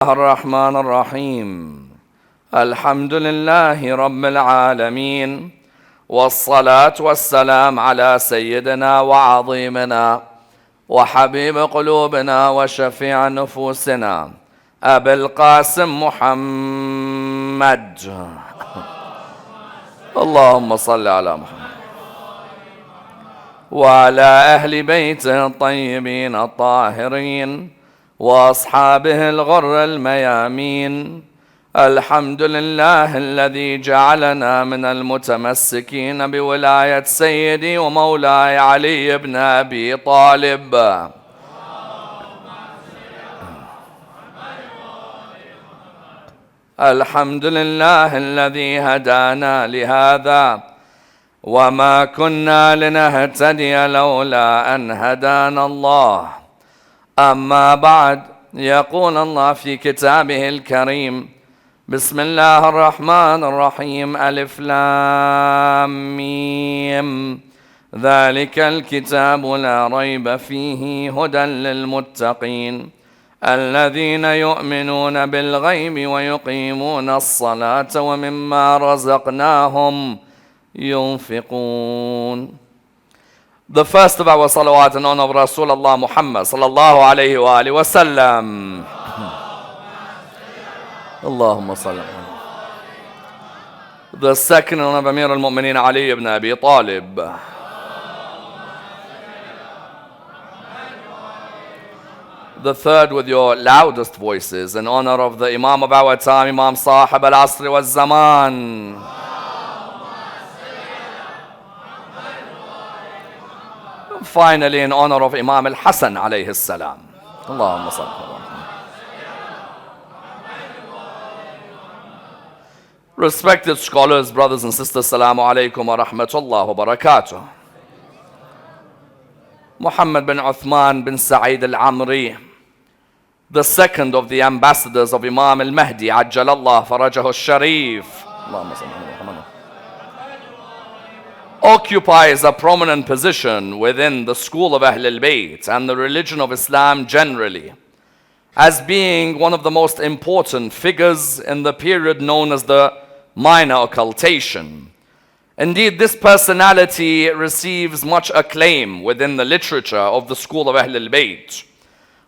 الرحمن الرحيم الحمد لله رب العالمين والصلاة والسلام على سيدنا وعظيمنا وحبيب قلوبنا وشفيع نفوسنا أبي القاسم محمد اللهم صل على محمد وعلى أهل بيته الطيبين الطاهرين وأصحابه الغر الميامين. الحمد لله الذي جعلنا من المتمسكين بولاية سيدي ومولاي علي بن أبي طالب. الحمد لله الذي هدانا لهذا وما كنا لنهتدي لولا أن هدانا الله. أما بعد، يقول الله في كتابه الكريم: بسم الله الرحمن الرحيم، ألف لام ميم، ذلك الكتاب لا ريب فيه هدى للمتقين الذين يؤمنون بالغيب ويقيمون الصلاة ومما رزقناهم ينفقون. The first of our salawat in honor of Rasulullah Muhammad sallallahu alayhi wa alihi wa sallam. Allahumma salli. The second in honor of Amir al-Mu'mineen Ali ibn Abi Talib. The third with your loudest voices in honor of the Imam of our time, Imam Sahib al-Asr wa zaman. Finally, in honor of Imam al-Hasan alayhi salam. Allahumma salli. Respected scholars, brothers and sisters, Assalamu alaikum wa rahmatullah wa barakatuh. Mohamed bin Uthman bin Sa'id al-Amri, the second of the ambassadors of Imam al-Mahdi, Ajjalallah farajahu al-Sharif, occupies a prominent position within the school of Ahl al-Bayt and the religion of Islam generally, as being one of the most important figures in the period known as the minor occultation. Indeed, this personality receives much acclaim within the literature of the school of Ahl al-Bayt.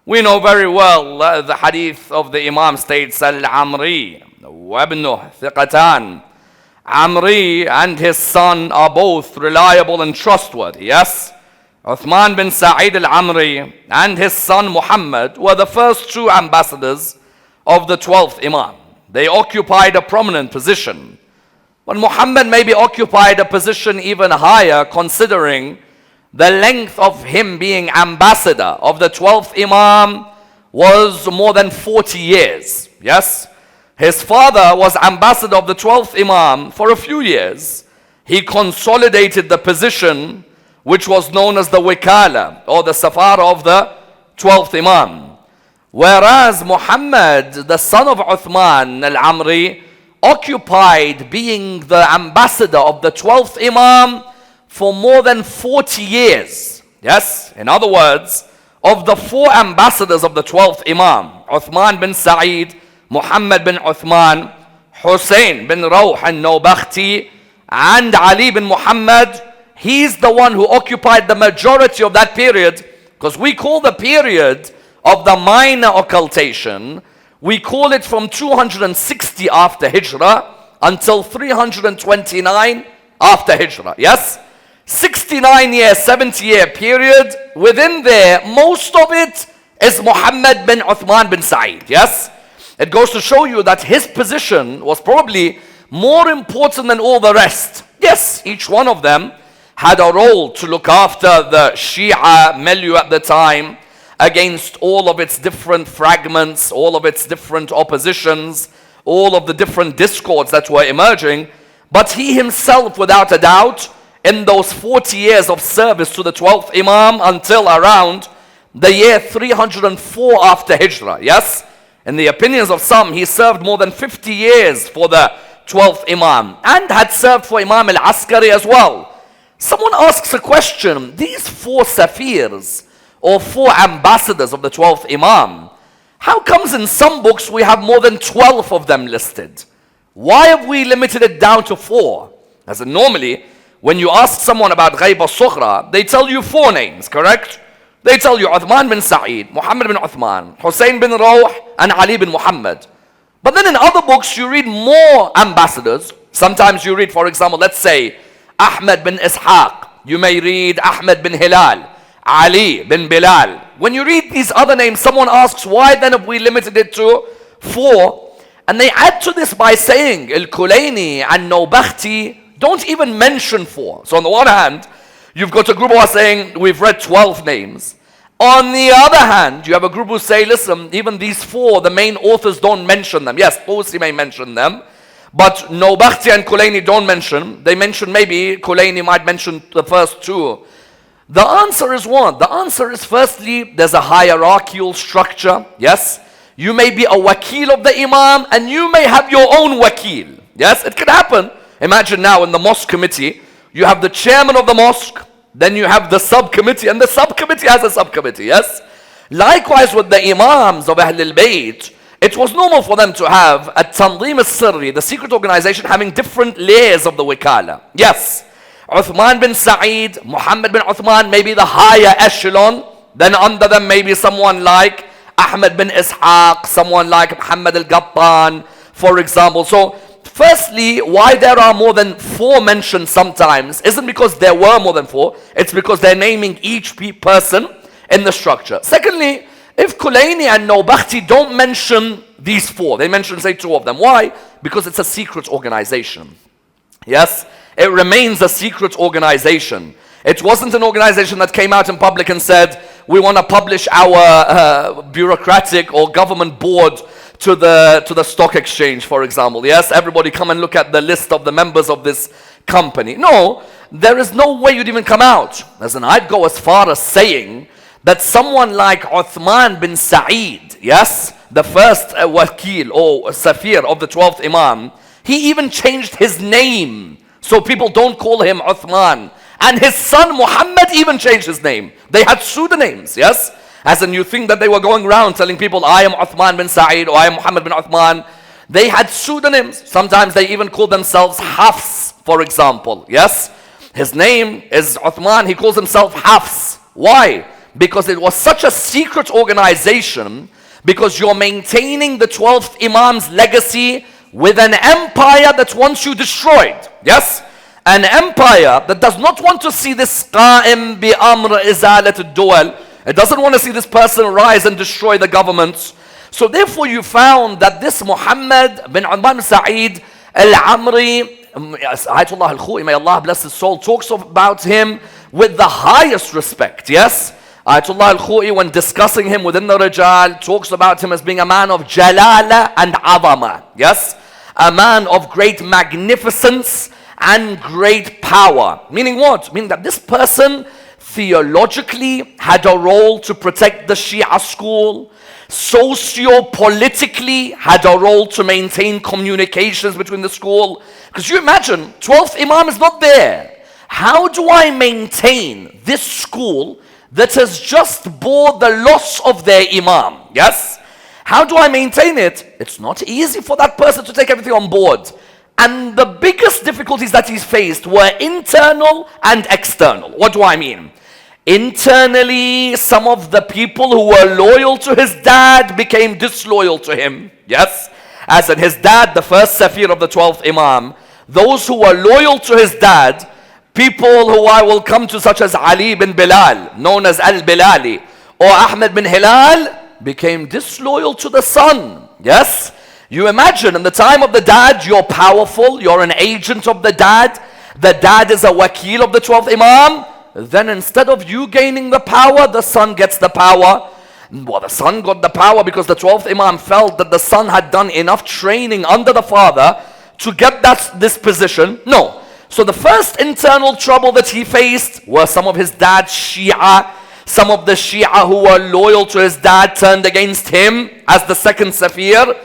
We know very well the hadith of the Imam states, Al-Amri wa ibnuh thiqatan. Amri and his son are both reliable and trustworthy. Yes, Uthman bin Sa'id al-Amri and his son Muhammad were the first two ambassadors of the 12th Imam. They occupied a prominent position. But Muhammad maybe occupied a position even higher, considering the length of him being ambassador of the 12th Imam was more than 40 years. Yes? His father was ambassador of the 12th Imam for a few years. He consolidated the position which was known as the Wikala or the Safara of the 12th Imam. Whereas Muhammad, the son of Uthman al-Amri, occupied being the ambassador of the 12th Imam for more than 40 years. Yes, in other words, of the four ambassadors of the 12th Imam, Uthman bin Sa'id, Muhammad bin Uthman, Hussein bin Rawh al-Nawbakhti, and Ali bin Muhammad, he's the one who occupied the majority of that period, because we call the period of the minor occultation, we call it from 260 after Hijrah until 329 after Hijrah. Yes? 69 year, 70 year period. Within there, most of it is Muhammad bin Uthman bin Sa'id. Yes? It goes to show you that his position was probably more important than all the rest. Yes, each one of them had a role to look after the Shia milieu at the time against all of its different fragments, all of its different oppositions, all of the different discords that were emerging. But he himself, without a doubt, in those 40 years of service to the 12th Imam until around the year 304 after Hijrah, yes? In the opinions of some, he served more than 50 years for the 12th Imam and had served for Imam al-Askari as well. Someone asks a question, these four Safirs or four ambassadors of the 12th Imam, How comes in some books we have more than 12 of them listed? Why have we limited it down to 4? As in normally, when you ask someone about Ghayb al-Sughra, they tell you 4 names, correct? They tell you Uthman bin Sa'id, Mohammed bin Uthman, Hussein bin Rawh, and Ali bin Muhammad. But then in other books, you read more ambassadors. Sometimes you read, for example, let's say, Ahmed bin Ishaq. You may read Ahmed bin Hilal, Ali bin Bilal. When you read these other names, someone asks, why then have we limited it to 4? And they add to this by saying, Al-Kulayni and Nawbakhti don't even mention 4. So on the one hand, you've got a group who are saying, we've read 12 names. On the other hand, you have a group who say, listen, even these 4, the main authors don't mention them. Yes, Tusi may mention them, but Nawbakhti and Kulayni don't mention. They mention maybe, Kulayni might mention the first 2. The answer is what? The answer is firstly, there's a hierarchical structure. Yes? You may be a wakil of the imam and you may have your own wakil. Yes? It could happen. Imagine now in the mosque committee, you have the chairman of the mosque, then you have the subcommittee, and the subcommittee has a subcommittee. Yes? Likewise with the imams of Ahlul Bayt, it was normal for them to have a Tanzim al-Sirri, the secret organization, having different layers of the wikala. Yes? Uthman bin Sa'id, Muhammad bin Uthman, maybe the higher echelon. Then under them maybe someone like Ahmed bin Ishaq, someone like Muhammad al-Gattan, for example. So, firstly, why there are more than 4 mentioned sometimes isn't because there were more than 4. It's because they're naming each person in the structure. Secondly, if Kulayni and Nawbakhti don't mention these 4, they mention, say, 2 of them. Why? Because it's a secret organization. Yes? It remains a secret organization. It wasn't an organization that came out in public and said, we want to publish our bureaucratic or government board to the stock exchange, for example. Yes, everybody come and look at the list of the members of this company. No, there is no way you'd even come out. As in, I'd go as far as saying that someone like Uthman bin Sa'id, yes, the first wakil or safir of the 12th imam, he even changed his name. So people don't call him Uthman. And his son Mohamed even changed his name. They had pseudonyms, yes? As in, you think that they were going around telling people, I am Uthman bin Sa'id or I am Mohammed bin Uthman. They had pseudonyms. Sometimes they even called themselves Hafs, for example, yes? His name is Uthman, he calls himself Hafs. Why? Because it was such a secret organization, because you're maintaining the 12th Imam's legacy with an empire that wants you destroyed. Yes? An empire that does not want to see this qa'im bi amr izalat ad-duwal. It doesn't want to see this person rise and destroy the governments. So therefore you found that this Muhammad bin Uthman Sa'id al-Amri, Ayatollah al-Khu'i, may Allah bless his soul, talks about him with the highest respect. Yes? Ayatollah al-Khu'i, when discussing him within the Rijal, talks about him as being a man of jalala and azama. Yes? A man of great magnificence and great power. Meaning what? Meaning that this person theologically had a role to protect the Shia school, socio-politically had a role to maintain communications between the school. Because you imagine, 12th Imam is not there. How do I maintain this school that has just bore the loss of their Imam? Yes? How do I maintain it? It's not easy for that person to take everything on board. And the biggest difficulties that he's faced were internal and external. What do I mean? Internally, some of the people who were loyal to his dad became disloyal to him. Yes? As in his dad, the first Safir of the 12th Imam, those who were loyal to his dad, people who I will come to, such as Ali bin Bilal, known as Al-Bilali, or Ahmed bin Hilal, became disloyal to the son. Yes? You imagine, in the time of the dad, you're powerful, you're an agent of the dad is a wakil of the 12th Imam, then instead of you gaining the power, the son gets the power. Well, the son got the power because the 12th Imam felt that the son had done enough training under the father to get this position. No. So the first internal trouble that he faced were some of his dad's Shia. Some of the Shia who were loyal to his dad turned against him as the second Safir.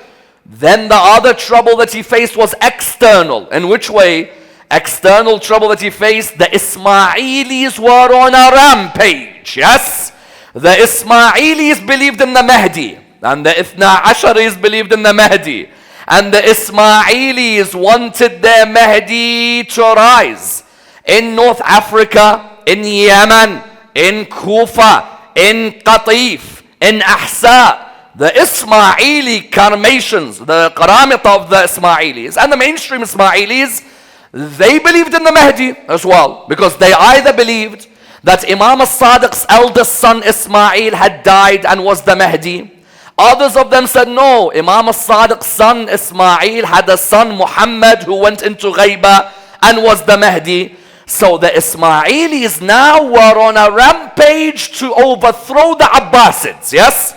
Then the other trouble that he faced was external. In which way? External trouble that he faced, the Ismailis were on a rampage. Yes? The Ismailis believed in the Mahdi. and the Ithna Asharis believed in the Mahdi, and the Ismailis wanted their Mahdi to rise in North Africa, in Yemen, in Kufa, in Qatif, in Ahsa. The Ismaili Karmatians, the Qaramita of the Ismailis, and the mainstream Ismailis, they believed in the Mahdi as well, because they either believed that Imam al-Sadiq's eldest son Ismail had died and was the Mahdi. Others of them said no, Imam al-Sadiq's son Ismail had a son Mohamed who went into Ghaiba and was the Mahdi. So the Ismailis now were on a rampage to overthrow the Abbasids, yes?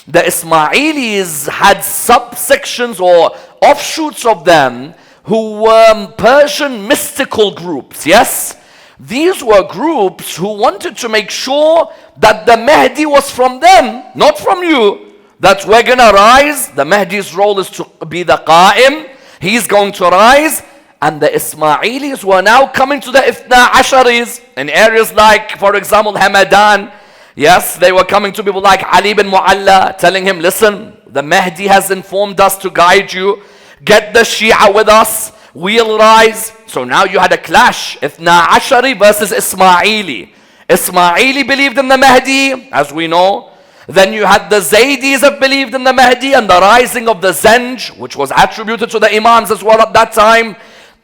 The Ismailis had subsections or offshoots of them who were Persian mystical groups, yes? These were groups who wanted to make sure that the Mahdi was from them, not from you. That we're going to rise. The Mahdi's role is to be the Qa'im. He's going to rise. And the Ismailis were now coming to the Ithna Asharis in areas like, for example, Hamadan. Yes, they were coming to people like Ali bin Mu'alla, telling him, listen, the Mahdi has informed us to guide you. Get the Shia with us. We'll rise. So now you had a clash. Ithna Ashari versus Ismaili. Ismaili believed in the Mahdi, as we know. Then you had the Zaydis that believed in the Mahdi and the rising of the Zenj, which was attributed to the Imams as well at that time.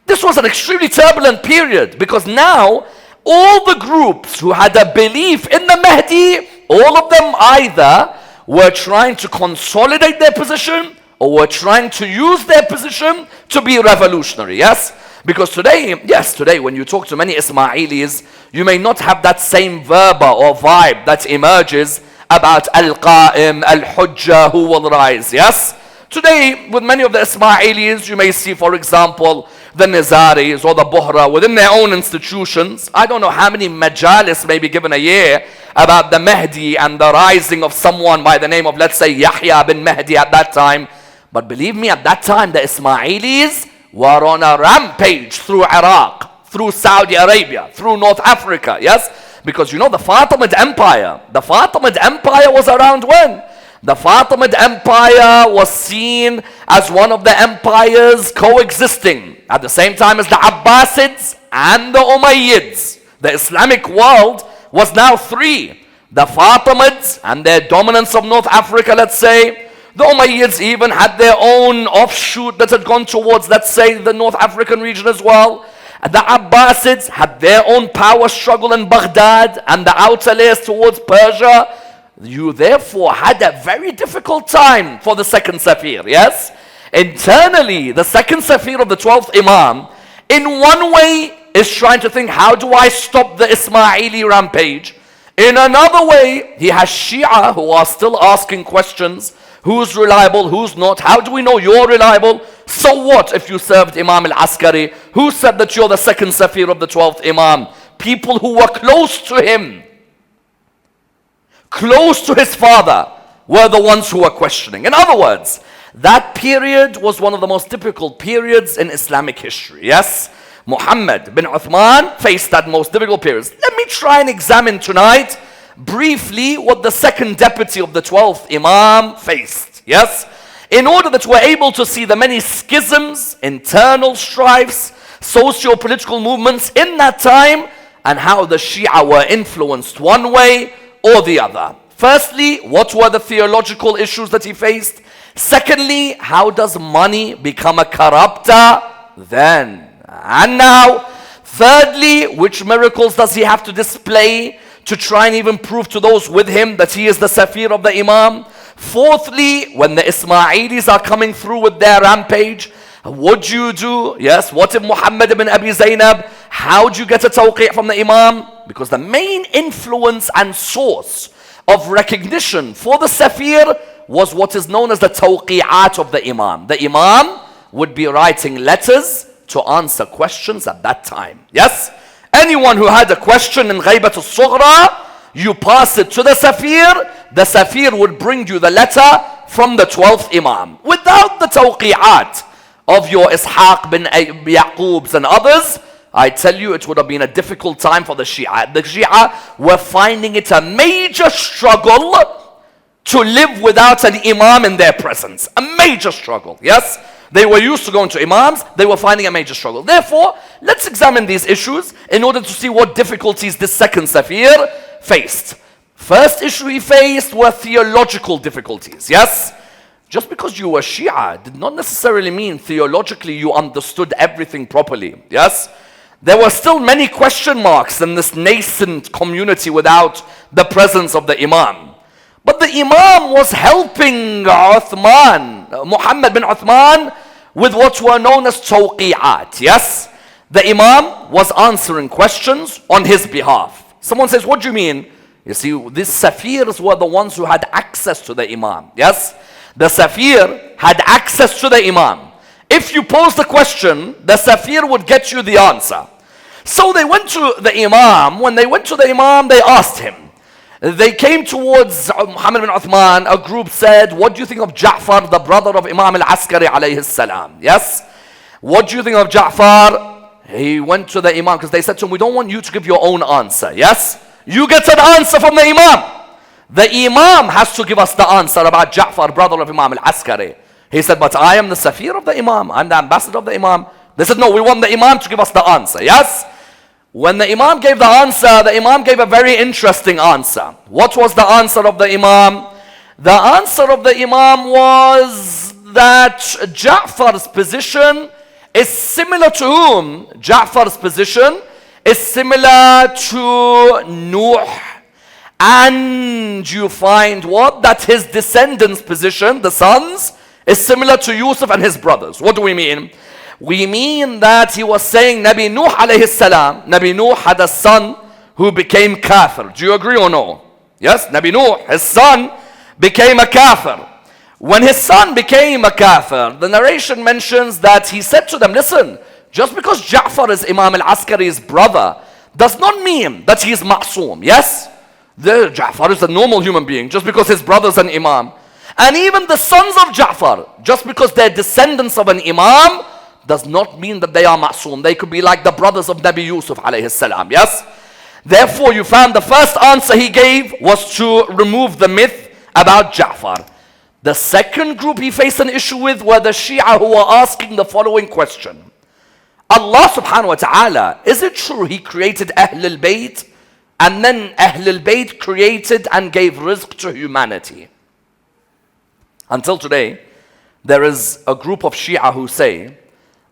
This was an extremely turbulent period, because now all the groups who had a belief in the Mahdi, all of them either were trying to consolidate their position or were trying to use their position to be revolutionary, yes? Because today, yes, today when you talk to many Ismailis, you may not have that same verba or vibe that emerges about Al-Qa'im, Al-Hujjah, who will rise, yes? Today, with many of the Ismailis, you may see, for example, the Nizaris or the Buhra within their own institutions. I don't know how many majalis may be given a year about the Mahdi and the rising of someone by the name of, let's say, Yahya bin Mahdi at that time. But believe me, at that time, the Ismailis were on a rampage through Iraq, through Saudi Arabia, through North Africa, yes? Because you know the Fatimid Empire. The Fatimid Empire was around when? The Fatimid Empire was seen as one of the empires coexisting at the same time as the Abbasids and the Umayyads. The Islamic world was now three. The Fatimids and their dominance of North Africa, let's say. The Umayyads even had their own offshoot that had gone towards, let's say, the North African region as well. The Abbasids had their own power struggle in Baghdad and the outer layers towards Persia. You therefore had a very difficult time for the second Safir, yes? Internally, the second Safir of the 12th Imam, in one way, is trying to think, how do I stop the Ismaili rampage? In another way, he has Shia who are still asking questions. Who's reliable, who's not? How do we know you're reliable? So what if you served Imam al-Askari? Who said that you're the second Safir of the 12th Imam? People who were close to him, close to his father, were the ones who were questioning. In other words, that period was one of the most difficult periods in Islamic history, yes? Mohammed bin Uthman faced that most difficult period. Let me try and examine tonight briefly what the second deputy of the 12th Imam faced, yes? In order that we're able to see the many schisms, internal strifes, socio-political movements in that time, and how the Shia were influenced one way or the other. Firstly, what were the theological issues that he faced? Secondly, how does money become a corrupter then and now? Thirdly, which miracles does he have to display to try and even prove to those with him that he is the Safir of the Imam? Fourthly, when the Ismailis are coming through with their rampage, what do you do? Yes, what if Muhammad ibn Abi Zaynab? How do you get a tawqi' from the Imam? Because the main influence and source of recognition for the Safir was what is known as the tawqi'at of the Imam. The Imam would be writing letters to answer questions at that time. Yes? Anyone who had a question in Ghaibat al-Sughra, you pass it to the Safir would bring you the letter from the 12th Imam. Without the tawqi'at of your Ishaq bin Yaqubs and others, I tell you, it would have been a difficult time for the Shia. The Shia were finding it a major struggle to live without an imam in their presence. A major struggle, yes? They were used to going to imams, they were finding a major struggle. Therefore, let's examine these issues in order to see what difficulties this second Safir faced. First issue he faced were theological difficulties, yes? Just because you were Shia did not necessarily mean theologically you understood everything properly, yes? There were still many question marks in this nascent community without the presence of the imam. But the imam was helping Mohammed bin Uthman, with what were known as tawqi'at, yes? The imam was answering questions on his behalf. Someone says, what do you mean? You see, these Safirs were the ones who had access to the imam, yes? The Safir had access to the imam. If you pose the question, the Safir would get you the answer. So they went to the imam. When they went to the imam, they asked him. They came towards Muhammad bin Uthman. A group said, what do you think of Ja'far, the brother of Imam al-Askari alayhi salam? Yes? What do you think of Ja'far? He went to the imam because they said to him, we don't want you to give your own answer. Yes? You get an answer from the imam. The imam has to give us the answer about Ja'far, brother of Imam al-Askari. He said, but I am the Safir of the imam. I'm the ambassador of the imam. They said, no, we want the imam to give us the answer. Yes? When the imam gave the imam gave a very interesting answer. What was the answer of the imam? The answer of the imam was that Ja'far's position is similar to whom? Ja'far's position is similar to Nuh. And you find what? That his descendants' position, the sons, is similar to Yusuf and his brothers. What do we mean? We mean that he was saying Nabi Nuh alayhi salam, Nabi Nuh had a son who became kafir. Do you agree or no? Yes, Nabi Nuh, his son, became a kafir. When his son became a kafir, the narration mentions that he said to them, listen, just because Ja'far is Imam al-Askari's brother, does not mean that he is ma'soom. Yes? Ja'far is a normal human being, just because his brother's an imam. And even the sons of Ja'far, just because they're descendants of an imam, does not mean that they are ma'soom. They could be like the brothers of Nabi Yusuf alayhi salam, yes? Therefore, you found the first answer he gave was to remove the myth about Ja'far. The second group he faced an issue with were the Shia who were asking the following question. Allah subhanahu wa ta'ala, is it true he created Ahlul Bayt and then Ahlul Bayt created and gave rizq to humanity? Until today, there is a group of Shia who say,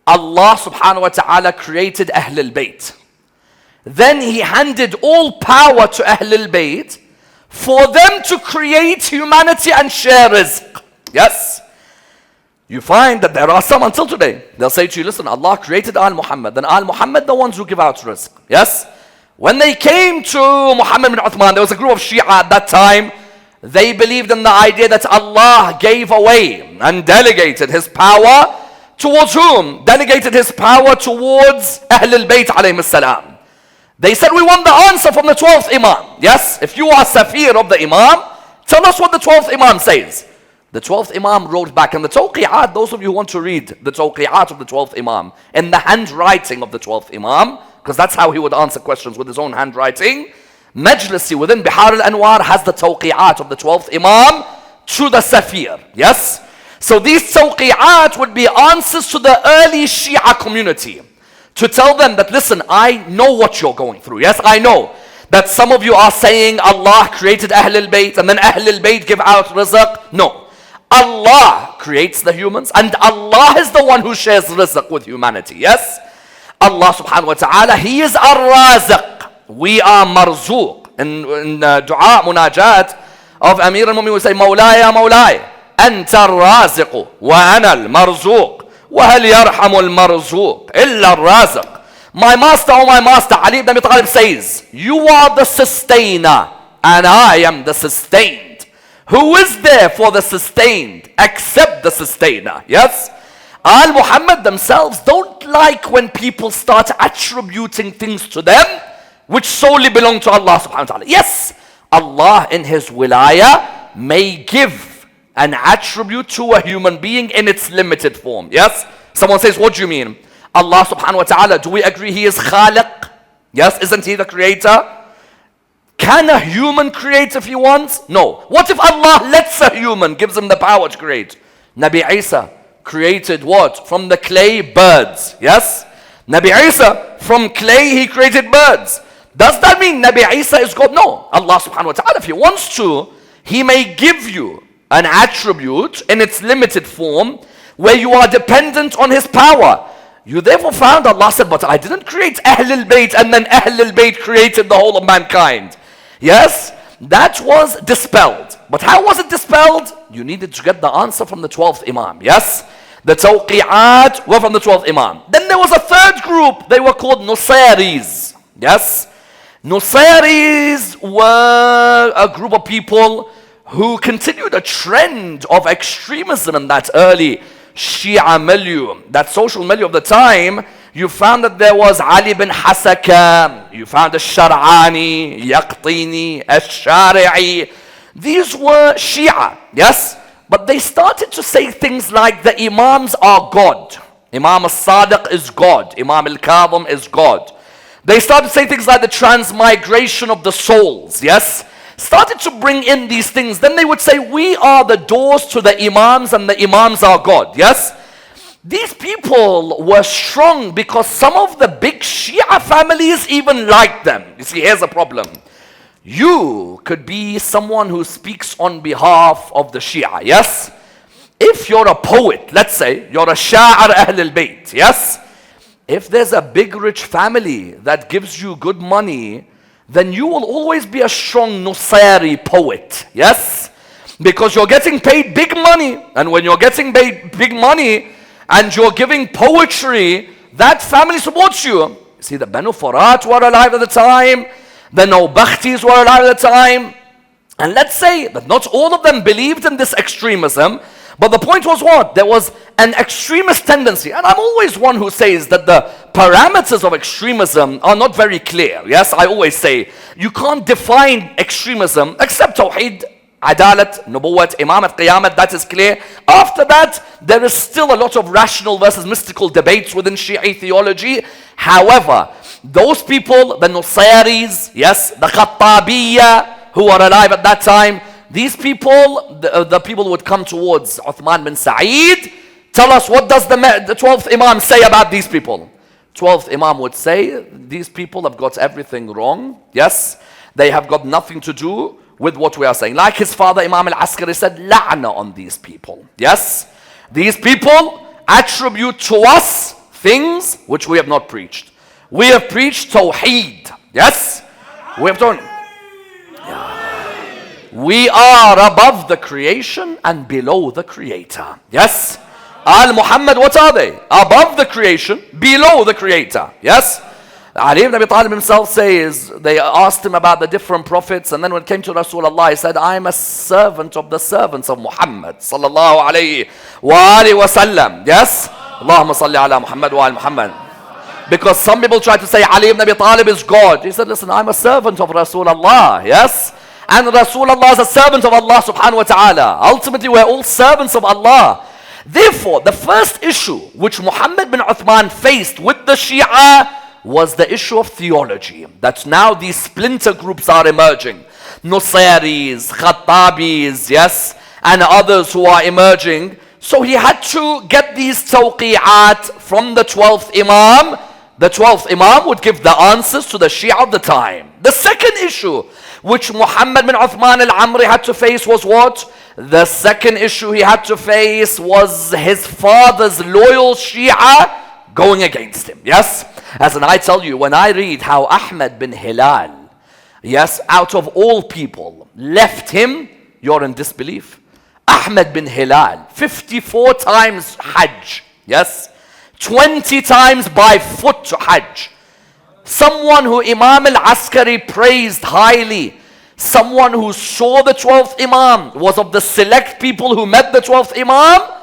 Allah subhanahu wa ta'ala created Ahlul Bayt. Then he handed all power to Ahlul Bayt for them to create humanity and share rizq. Yes? You find that there are some until today. They'll say to you, listen, Allah created Al-Muhammad. Then Al-Muhammad the ones who give out rizq. Yes? When they came to Muhammad bin Uthman, there was a group of Shia at that time. They believed in the idea that Allah gave away and delegated his power towards whom? Delegated his power towards Ahlul Bayt alayhim salam. They said, we want the answer from the 12th Imam. Yes, if you are Safir of the Imam, tell us what the 12th Imam says. The 12th Imam wrote back in the Tawqi'at, those of you who want to read the Tawqi'at of the 12th Imam, in the handwriting of the 12th Imam, because that's how he would answer questions, with his own handwriting. Majlisi within Bihar al-Anwar has the Tawqi'at of the 12th Imam to the Safir. Yes? So these tawqi'at would be answers to the early Shia community to tell them that, listen, I know what you're going through. Yes, I know that some of you are saying Allah created Ahlul Bayt and then Ahlul Bayt give out rizq. No. Allah creates the humans and Allah is the one who shares rizq with humanity. Yes? Allah subhanahu wa ta'ala, He is ar-raziq. We are marzuq. In dua munajat of Amir al-Mu'min, we say, Mawlaya, Mawlaya. أنت الرازق وأنا المرزوق وهل يرحم المرزوق إلا الرازق. My master, oh my master, Ali ibn Abi Talib says, you are the sustainer and I am the sustained. Who is there for the sustained except the sustainer? Yes? Al-Muhammad themselves don't like when people start attributing things to them which solely belong to Allah subhanahu wa ta'ala. Yes, Allah in His wilayah may give an attribute to a human being in its limited form. Yes? Someone says, what do you mean? Allah subhanahu wa ta'ala, do we agree He is Khaliq? Yes? Isn't He the creator? Can a human create if he wants? No. What if Allah lets a human, gives him the power to create? Nabi Isa created what? From the clay, birds. Yes? Nabi Isa, from clay, he created birds. Does that mean Nabi Isa is God? No. Allah subhanahu wa ta'ala, if he wants to, he may give you an attribute in its limited form where you are dependent on his power. You therefore found Allah said, but I didn't create Ahlul Bayt and then Ahlul Bayt created the whole of mankind. Yes, that was dispelled. But how was it dispelled? You needed to get the answer from the 12th Imam. Yes, the Tawqi'at were from the 12th Imam. Then there was a third group. They were called Nusayris. Yes, Nusayris were a group of people who continued a trend of extremism in that early Shia milieu, that social milieu of the time. You found that there was Ali bin Hasaka, you found Al-Shar'ani, Yaqtini, Al-Shari'i. These were Shia, yes? But they started to say things like the Imams are God. Imam al-Sadiq is God. Imam al-Kadhim is God. They started to say things like the transmigration of the souls, yes? Started to bring in these things. Then they would say, we are the doors to the Imams and the Imams are God, yes? These people were strong because some of the big Shia families even liked them. You see, here's a problem. You could be someone who speaks on behalf of the Shia, yes? If you're a poet, let's say, you're a Sha'ar Ahl al-Bayt, yes? If there's a big rich family that gives you good money, then you will always be a strong Nusayri poet, yes? Because you're getting paid big money, and when you're getting paid big money, and you're giving poetry, that family supports you. See, the Banu Furat were alive at the time, the Nawbakhtis were alive at the time, and let's say that not all of them believed in this extremism, but the point was what? There was an extremist tendency, and I'm always one who says that the parameters of extremism are not very clear. Yes, I always say, you can't define extremism except Tawheed, Adalat, Nubuwwat, Imamat, Qiyamat, that is clear. After that, there is still a lot of rational versus mystical debates within Shi'i theology. However, those people, the Nusayris, yes, the Khattabiyya, who were alive at that time, these people, the people would come towards Uthman bin Sa'id, tell us what does the 12th Imam say about these people? 12th Imam would say, these people have got everything wrong, yes, they have got nothing to do with what we are saying. Like his father Imam al-Askari said, la'na on these people. Yes, these people attribute to us things which we have not preached. We have preached Tawheed. Yes, we have done. We are above the creation and below the creator. Yes, Al-Muhammad, what are they? Above the creation, below the creator. Yes. Ali ibn Abi Talib himself says, they asked him about the different prophets, and then when it came to Rasulullah, he said, I am a servant of the servants of Muhammad sallallahu alayhi wa alihi wa sallam. Yes? Allahumma salli ala Muhammad wa ala Muhammad. Because some people try to say Ali ibn Abi Talib is God. He said, listen, I'm a servant of Rasulullah. Yes? And Rasulullah is a servant of Allah subhanahu wa ta'ala. Ultimately, we're all servants of Allah. Therefore, the first issue which Muhammad bin Uthman faced with the Shia was the issue of theology. That now these splinter groups are emerging. Nusayris, Khattabis, yes, and others who are emerging. So he had to get these tawqi'at from the 12th Imam. The 12th Imam would give the answers to the Shia of the time. The second issue which Muhammad bin Uthman al-Amri had to face was what? The second issue he had to face was his father's loyal Shia going against him. Yes? As in I tell you, when I read how Ahmad bin Hilal, yes, out of all people, left him, you're in disbelief. Ahmad bin Hilal, 54 times Hajj, yes, 20 times by foot to Hajj. Someone who Imam al-Askari praised highly, someone who saw the 12th Imam, was of the select people who met the 12th Imam,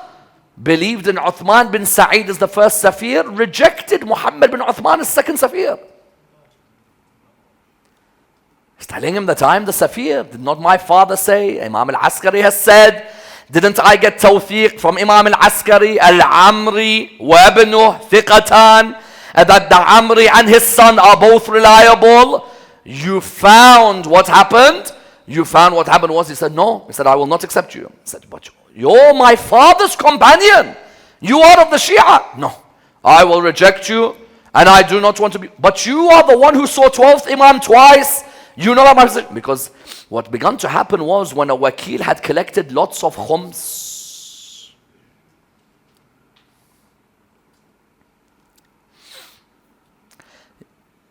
believed in Uthman bin Sa'id as the first Safir, rejected Muhammad bin Uthman as second Safir. He's telling him that I'm the Safir. Did not my father say? Imam al-Askari has said. Didn't I get tawfiq from Imam al-Askari, al-Amri, wa ibnuh, thiqatan, that the Amri and his son are both reliable? You found what happened. You found what happened was, he said, no. He said, I will not accept you. He said, but you're my father's companion. You are of the Shia. No, I will reject you, and I do not want to be. But you are the one who saw 12th Imam twice. You know my position. Because what began to happen was, when a wakil had collected lots of khums,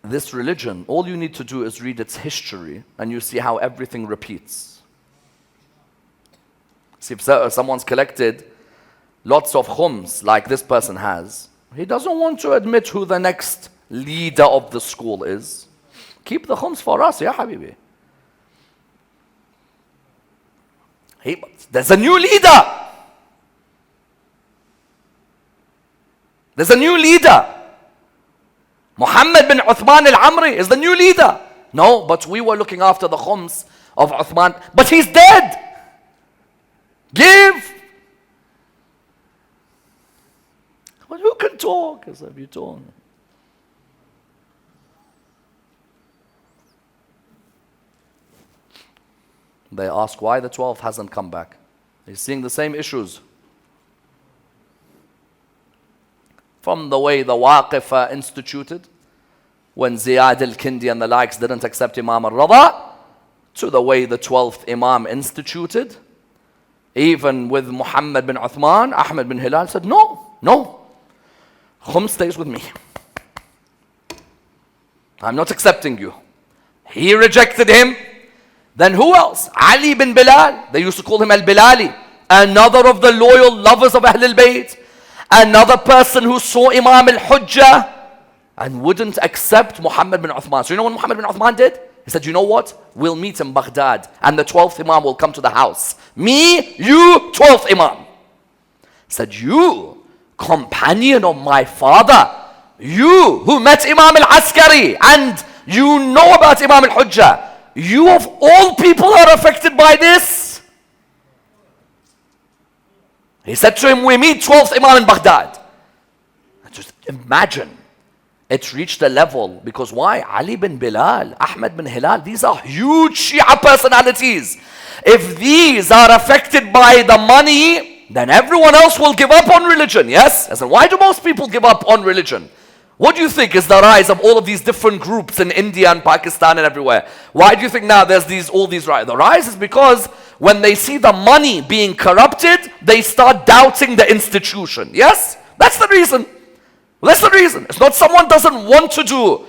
this religion, all you need to do is read its history, and you see how everything repeats. See, if someone's collected lots of khums like this person has, he doesn't want to admit who the next leader of the school is. Keep the khums for us, ya habibi. There's a new leader. There's a new leader. Mohamed bin Uthman al-Amri is the new leader. No, but we were looking after the khums of Uthman. But he's dead. Give. Well, who can talk? As if you talk. They ask why the 12th hasn't come back. He's seeing the same issues. From the way the Waqif instituted, when Ziyad al-Kindi and the likes didn't accept Imam al-Rada, to the way the 12th Imam instituted, even with Muhammad bin Uthman, Ahmed bin Hilal said, no, no, Khum stays with me. I'm not accepting you. He rejected him. Then who else? Ali bin Bilal. They used to call him al-Bilali. Another of the loyal lovers of Ahlul Bayt. Another person who saw Imam al-Hujjah and wouldn't accept Muhammad bin Uthman. So you know what Muhammad bin Uthman did? He said, you know what? We'll meet in Baghdad and the 12th Imam will come to the house. Me, you, 12th Imam. He said, you, companion of my father, you who met Imam al-Askari and you know about Imam al-Hujjah, you of all people are affected by this? He said to him, we meet 12th Imam in Baghdad. Just imagine. It reached a level, because why? Ali bin Bilal, Ahmed bin Hilal, these are huge Shia personalities. If these are affected by the money, then everyone else will give up on religion, yes? I said, why do most people give up on religion? What do you think is the rise of all of these different groups in India and Pakistan and everywhere? Why do you think now there's all these rise? The rise is because when they see the money being corrupted, they start doubting the institution. Yes? That's the reason. That's the reason. It's not someone doesn't want to do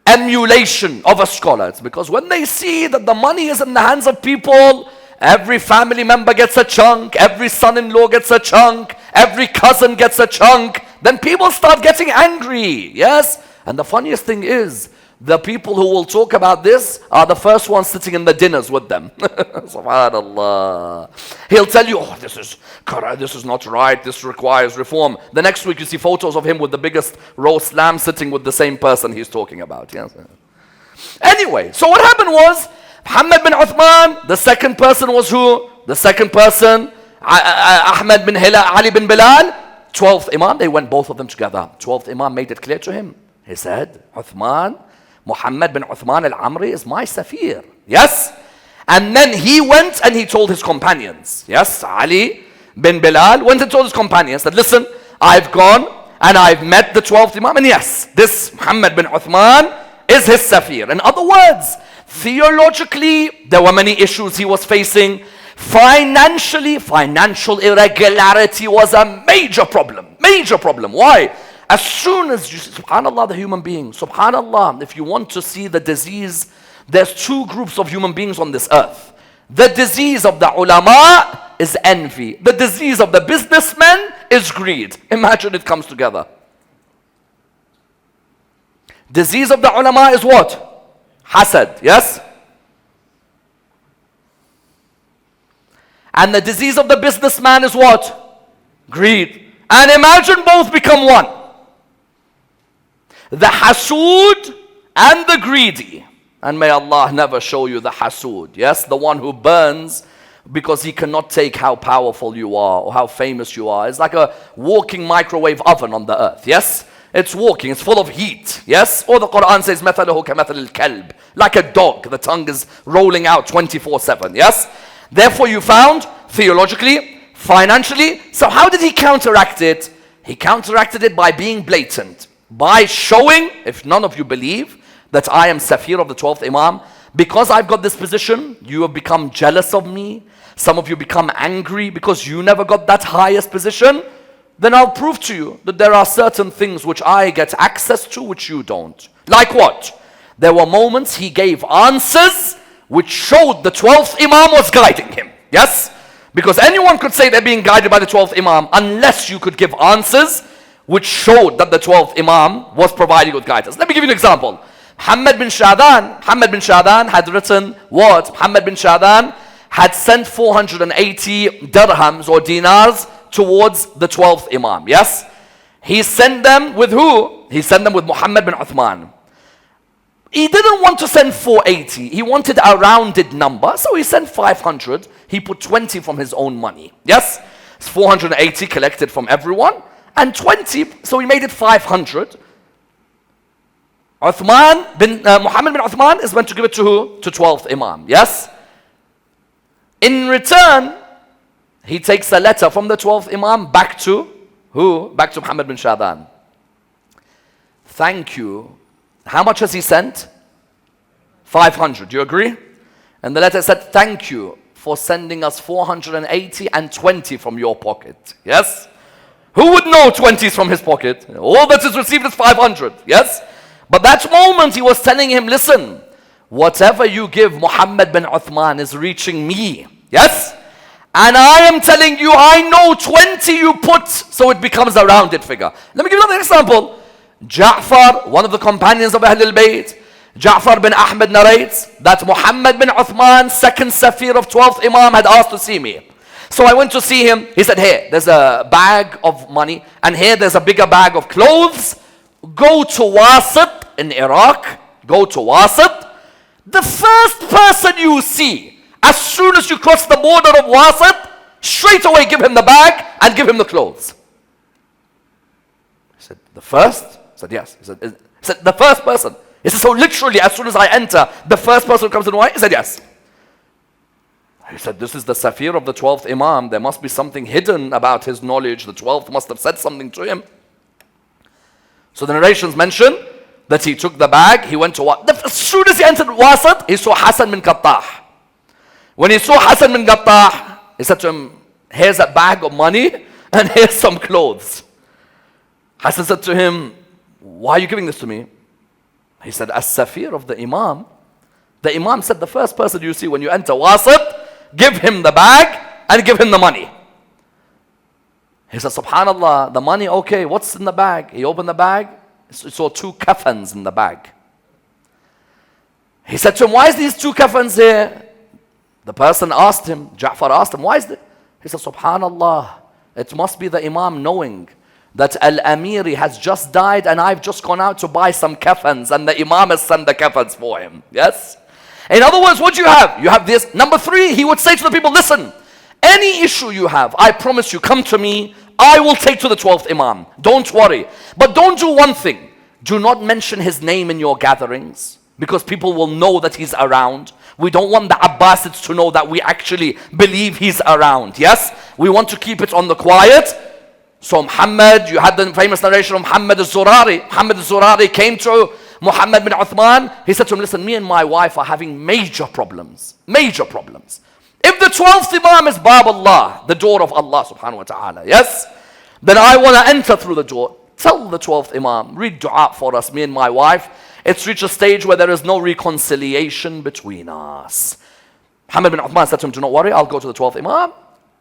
emulation of a scholar. It's because when they see that the money is in the hands of people, every family member gets a chunk, every son-in-law gets a chunk, every cousin gets a chunk, then people start getting angry. Yes? And the funniest thing is, the people who will talk about this are the first ones sitting in the dinners with them. Subhanallah. He'll tell you, oh, this is not right, this requires reform. The next week you see photos of him with the biggest roast lamb sitting with the same person he's talking about. Yes. Anyway, so what happened was, Muhammad bin Uthman, the second person was who? The second person, Ahmed bin Hilal, Ali bin Bilal, 12th Imam, they went both of them together. 12th Imam made it clear to him. He said, Uthman, Muhammad bin Uthman al-Amri is my Safir. Yes? And then he went and he told his companions. Yes, Ali bin Bilal went and told his companions that, listen, I've gone and I've met the 12th Imam, and yes, this Muhammad bin Uthman is his Safir. In other words, theologically, there were many issues he was facing. Financially, financial irregularity was a major problem. Major problem. Why? As soon as you see, subhanallah, the human being, subhanallah, if you want to see the disease, there's two groups of human beings on this earth. The disease of the ulama is envy. The disease of the businessmen is greed. Imagine it comes together. Disease of the ulama is what? Hasad, yes? And the disease of the businessman is what? Greed. And imagine both become one. The hasud and the greedy. And may Allah never show you the hasud. Yes, the one who burns because he cannot take how powerful you are or how famous you are. It's like a walking microwave oven on the earth. Yes, it's walking, it's full of heat. Yes? Or the Quran says, مَثَلُهُ كَمَثَلِ الْكَلْبِ, like a dog, the tongue is rolling out 24/7. Yes? Therefore you found, theologically, financially, so how did he counteract it? He counteracted it by being blatant, by showing, if none of you believe that I am Safir of the 12th Imam, because I've got this position, you have become jealous of me. Some of you become angry because you never got that highest position. Then I'll prove to you that there are certain things which I get access to which you don't. Like what? There were moments he gave answers which showed the 12th Imam was guiding him. Yes? Because anyone could say they're being guided by the 12th Imam unless you could give answers which showed that the 12th Imam was providing with guidance. Let me give you an example. Mohamed bin Shahdan had written what? Mohamed bin Shahdan had sent 480 dirhams or dinars towards the 12th Imam. Yes? He sent them with who? He sent them with Mohammed bin Uthman. He didn't want to send 480. He wanted a rounded number. So he sent 500. He put 20 from his own money. Yes? It's 480 collected from everyone. And 20, so he made it 500. Mohammed bin Uthman is meant to give it to who? To 12th Imam. Yes? In return, he takes a letter from the 12th Imam back to who? Back to Mohammed bin Shahdan. Thank you. How much has he sent? 500. Do you agree? And the letter said, thank you for sending us 480 and 20 from your pocket. Yes? Who would know 20 is from his pocket? All that is received is 500. Yes? But that moment he was telling him, listen, whatever you give Mohammed bin Uthman is reaching me. Yes? And I am telling you, I know 20 you put, so it becomes a rounded figure. Let me give you another example. Ja'far, one of the companions of Ahlul Bayt, Ja'far bin Ahmed narrates that Mohammed bin Uthman, second Safir of 12th Imam, had asked to see me. So I went to see him. He said, here, there's a bag of money, and here there's a bigger bag of clothes. Go to Wasit in Iraq. Go to Wasit. The first person you see, as soon as you cross the border of Wasit, straight away give him the bag and give him the clothes. He said, the first? He said, yes. He said, the first person. He said, so literally, as soon as I enter, the first person who comes in the way? He said, yes. He said, this is the Safir of the 12th Imam. There must be something hidden about his knowledge. The 12th must have said something to him. So the narrations mention that he took the bag, he went to what? As soon as he entered Wasit, he saw Hassan bin Qattah. When he saw Hassan bin Qattah, he said to him, here's a bag of money and here's some clothes. Hassan said to him, why are you giving this to me? He said, as Safir of the Imam said, the first person you see when you enter Wasit, give him the bag and give him the money. He said, subhanallah, the money, okay, what's in the bag? He opened the bag, he saw 2 kaffans in the bag. He said to him, why is these 2 kaffans here? The person asked him, Ja'far asked him, why is it? He said, subhanallah, it must be the Imam knowing that Al-Amiri has just died and I've just gone out to buy some kaffans and the Imam has sent the kaffans for him. Yes? In other words, what do you have? You have this. Number 3, he would say to the people, listen, any issue you have, I promise you, come to me. I will take to the 12th Imam. Don't worry. But don't do one thing. Do not mention his name in your gatherings, because people will know that he's around. We don't want the Abbasids to know that we actually believe he's around. Yes? We want to keep it on the quiet. So Muhammad, you had the famous narration of Muhammad al-Zurari. Muhammad al-Zurari came to Muhammad bin Uthman. He said to him, listen, me and my wife are having major problems. Major problems. If the 12th Imam is Bab Allah, the door of Allah subhanahu wa ta'ala, yes? Then I want to enter through the door. Tell the 12th Imam, read dua for us, me and my wife. It's reached a stage where there is no reconciliation between us. Muhammad bin Uthman said to him, do not worry, I'll go to the 12th Imam.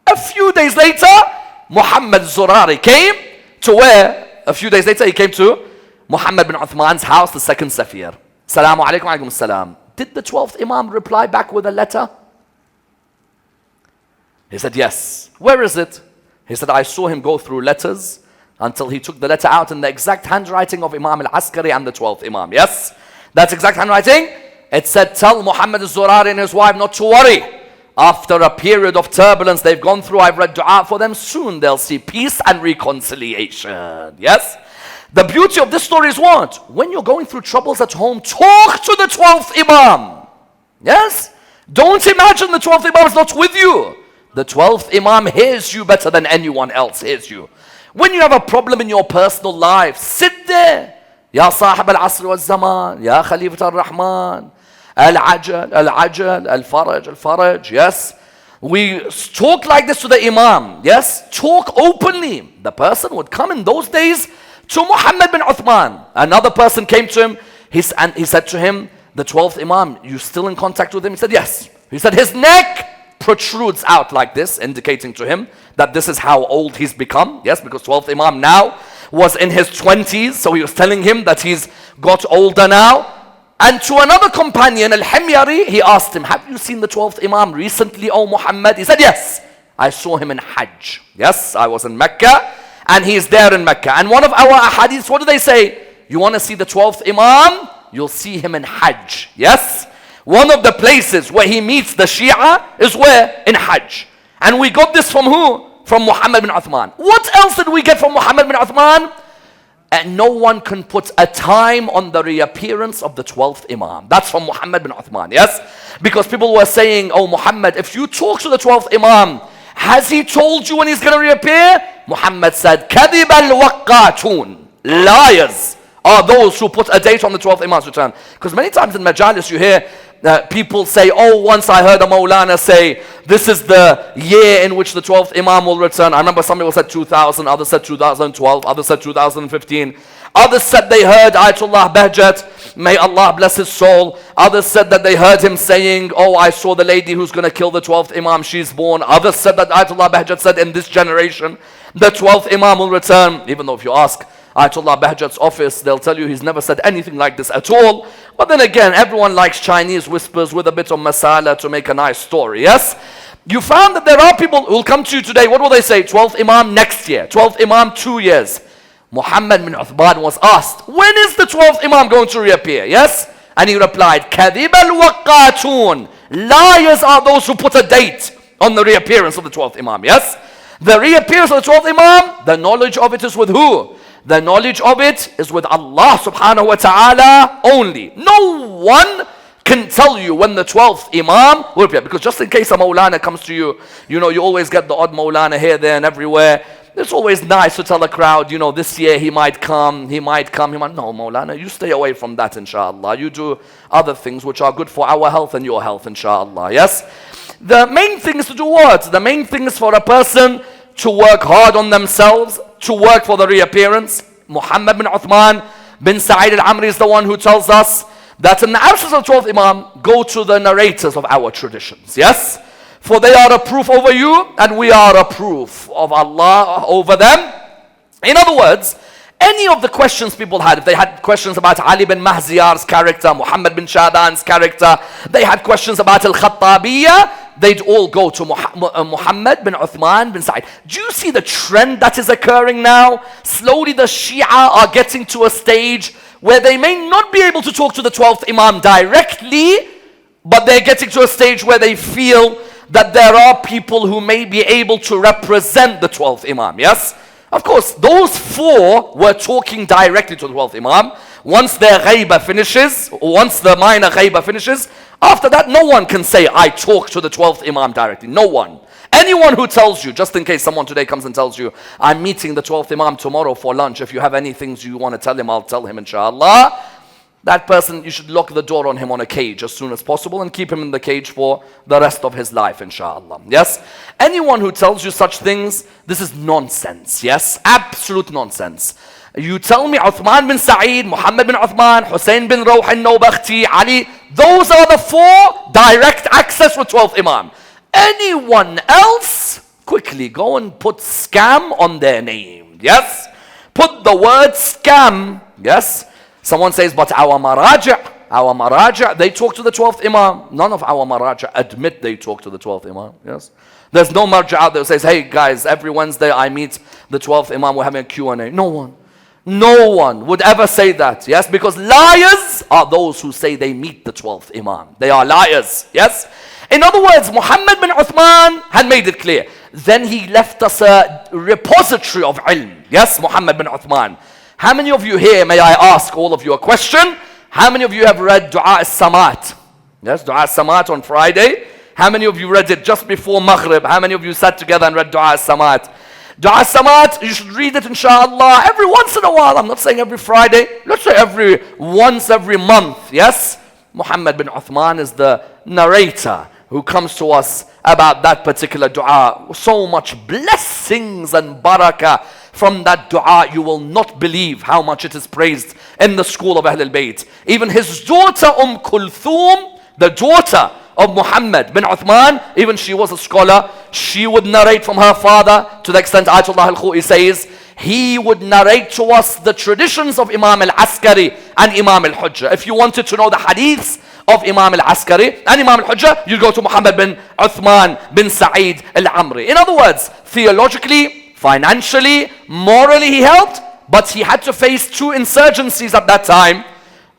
A few days later, Muhammad Zurari came to where? A few days later, he came to Muhammad bin Uthman's house, the second Safir. Salaamu alaykum wa alaykum salam. Did the 12th Imam reply back with a letter? He said, yes. Where is it? He said, I saw him go through letters until he took the letter out in the exact handwriting of Imam al-Askari and the 12th Imam. Yes? That's exact handwriting. It said, tell Muhammad al-Zurari and his wife not to worry. After a period of turbulence they've gone through, I've read dua for them. Soon they'll see peace and reconciliation. Yes? The beauty of this story is what? When you're going through troubles at home, talk to the 12th Imam. Yes? Don't imagine the 12th Imam is not with you. The 12th Imam hears you better than anyone else hears you. When you have a problem in your personal life, sit there. Ya Sahib al-Asr wal-Zaman, Ya Khalifat al-Rahman, Al-Ajal, Al-Ajal, Al-Faraj, Al-Faraj, yes? We talk like this to the Imam, yes? Talk openly. The person would come in those days to Mohamed bin Uthman. Another person came to him, and he said to him, the 12th Imam, you still in contact with him? He said, yes. He said, his neck protrudes out like this, indicating to him that this is how old he's become. Yes, because 12th Imam now was in his 20s, so he was telling him that he's got older now. And to another companion, Al-Himyari, he asked him, have you seen the 12th Imam recently, O Muhammad? He said, yes, I saw him in Hajj. Yes, I was in Mecca, and he's there in Mecca. And one of our ahadiths, what do they say? You want to see the 12th Imam? You'll see him in Hajj. Yes? One of the places where he meets the Shia is where? In Hajj. And we got this from who? From Mohammed bin Uthman. What else did we get from Mohammed bin Uthman? And no one can put a time on the reappearance of the 12th Imam. That's from Mohammed bin Uthman, yes? Because people were saying, oh Muhammad, if you talk to the 12th Imam, has he told you when he's going to reappear? Muhammad said, كَذِبَ الْوَقَّاتُونَ. Liars are those who put a date on the 12th Imam's return. Because many times in Majalis you hear people say, oh, once I heard a Maulana say, this is the year in which the 12th Imam will return. I remember some people said 2000, others said 2012, others said 2015. Others said they heard Ayatollah Bahjat, may Allah bless his soul. Others said that they heard him saying, oh, I saw the lady who's going to kill the 12th Imam, she's born. Others said that Ayatollah Bahjat said in this generation, the 12th Imam will return. Even though if you ask Ayatollah Bahjat's office, they'll tell you he's never said anything like this at all. But then again, everyone likes Chinese whispers with a bit of masala to make a nice story, yes? You found that there are people who will come to you today, what will they say? 12th Imam next year, 12th Imam 2 years. Muhammad bin Uthman was asked, when is the 12th Imam going to reappear? Yes? And he replied, كَذِبَ الْوَقَّاتُونَ. Liars are those who put a date on the reappearance of the 12th Imam, yes? The reappearance of the 12th Imam, the knowledge of it is with who? The knowledge of it is with Allah subhanahu wa ta'ala only. No one can tell you when the 12th Imam will appear. Because just in case a Maulana comes to you, you know, you always get the odd Maulana here, there and everywhere. It's always nice to tell a crowd, you know, this year he might come, he might come, he might. No, Maulana, you stay away from that, inshallah. You do other things which are good for our health and your health, inshallah. Yes? The main thing is to do what? The main thing is for a person to work hard on themselves, to work for the reappearance. Muhammad bin Uthman bin Sa'id al-Amri is the one who tells us that in the absence of 12th Imam, go to the narrators of our traditions. Yes? For they are a proof over you, and we are a proof of Allah over them. In other words, any of the questions people had, if they had questions about Ali bin Mahziyar's character, Muhammad bin Shahdan's character, they had questions about Al-Khattabiyya, they'd all go to Muhammad bin Uthman bin Sa'id. Do you see the trend that is occurring now? Slowly the Shia are getting to a stage where they may not be able to talk to the 12th Imam directly, but they're getting to a stage where they feel that there are people who may be able to represent the 12th Imam, yes? Of course, those four were talking directly to the 12th Imam. Once their ghaiba finishes, once the minor ghaiba finishes, after that no one can say, I talk to the 12th Imam directly. No one. Anyone who tells you, just in case someone today comes and tells you, I'm meeting the 12th Imam tomorrow for lunch, if you have any things you want to tell him, I'll tell him, inshallah. That person, you should lock the door on him on a cage as soon as possible and keep him in the cage for the rest of his life, inshallah. Yes? Anyone who tells you such things, this is nonsense. Yes? Absolute nonsense. You tell me Uthman bin Sa'id, Muhammad bin Uthman, Hussein bin Rawh al-Nawbakhti, Ali, those are the four direct access with 12th Imam. Anyone else, quickly go and put scam on their name. Yes? Put the word scam. Yes? Someone says, but our maraja, they talk to the 12th Imam. None of our maraja admit they talk to the 12th Imam. Yes? There's no marja out there who says, hey guys, every Wednesday I meet the 12th Imam, we're having a Q&A. No one. No one would ever say that. Yes? Because liars are those who say they meet the 12th Imam. They are liars. Yes? In other words, Muhammad bin Uthman had made it clear. Then he left us a repository of ilm. Yes, Muhammad bin Uthman. How many of you here, may I ask all of you a question? How many of you have read Dua as-Samat? Yes, Dua as-Samat on Friday. How many of you read it just before Maghrib? How many of you sat together and read Dua as-Samat? Dua as-Samat, you should read it inshallah every once in a while. I'm not saying every Friday. Let's say every month. Yes? Mohamed bin Uthman is the narrator who comes to us about that particular dua. So much blessings and barakah from that dua. You will not believe how much it is praised in the school of Ahlul Bayt. Even his daughter Kulthum, the daughter of Muhammad bin Uthman, even she was a scholar. She would narrate from her father, to the extent Ayatollah al-Khou'i says, he would narrate to us the traditions of Imam al-Askari and Imam al-Hujjah. If you wanted to know the hadiths of Imam al-Askari and Imam al-Hujjah, you go to Muhammad bin Uthman bin Sa'id al-Amri. In other words, theologically, financially, morally he helped, but he had to face two insurgencies at that time.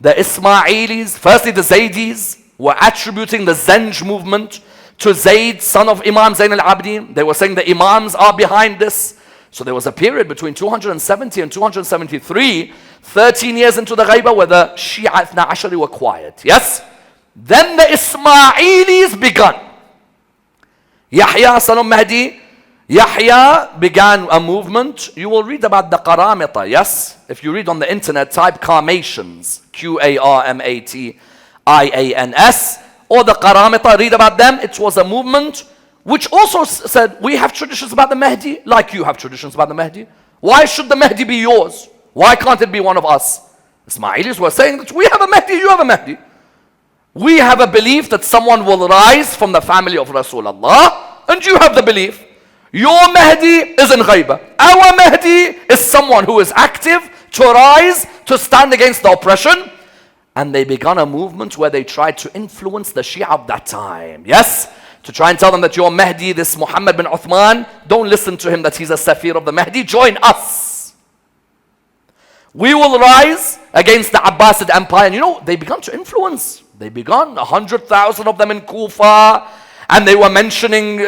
The Ismailis, firstly the Zaydis, were attributing the Zenj movement to Zayd, son of Imam Zayn al-Abidin. They were saying the Imams are behind this. So there was a period between 270 and 273, 13 years into the Ghaiba, where the Shia Ithna Ashari were quiet. Yes? Then the Ismailis began. Yahya, son of Mahdi, Yahya began a movement. You will read about the Qaramita, yes? If you read on the internet, type Qarmatians, Q-A-R-M-A-T-I-A-N-S, or the Qaramita, read about them. It was a movement which also said, we have traditions about the Mahdi, like you have traditions about the Mahdi. Why should the Mahdi be yours? Why can't it be one of us? Ismailis were saying that we have a Mahdi, you have a Mahdi. We have a belief that someone will rise from the family of Rasulullah, and you have the belief. Your Mahdi is in Ghaiba. Our Mahdi is someone who is active to rise, to stand against the oppression. And they began a movement where they tried to influence the Shia of that time. Yes? To try and tell them that your Mahdi, this Muhammad bin Uthman, don't listen to him that he's a Safir of the Mahdi. Join us. We will rise against the Abbasid Empire. And you know, they began to influence. They began, 100,000 of them in Kufa. And they were mentioning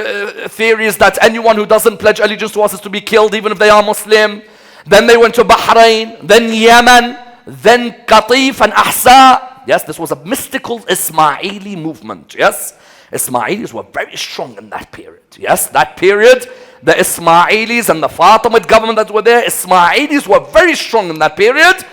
theories that anyone who doesn't pledge allegiance to us is to be killed even if they are Muslim. Then they went to Bahrain, then Yemen, then Qatif and Ahsa. Yes, this was a mystical Ismaili movement. Yes, Ismailis were very strong in that period. Yes, that period, the Ismailis and the Fatimid government that were there, Ismailis were very strong in that period.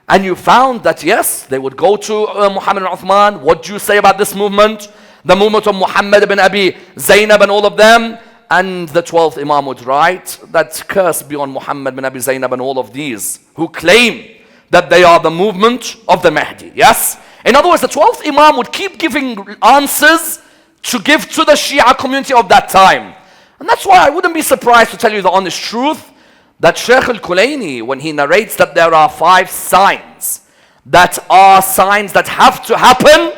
And you found that, yes, they would go to Muhammad bin Uthman. What do you say about this movement? The movement of Muhammad bin Abi Zainab and all of them. And the 12th Imam would write that curse be on Muhammad bin Abi Zainab and all of these who claim that they are the movement of the Mahdi. Yes? In other words, the 12th Imam would keep giving answers to give to the Shia community of that time. And that's why I wouldn't be surprised, to tell you the honest truth, that Shaykh al-Kulaini, when he narrates that there are 5 signs that are signs that have to happen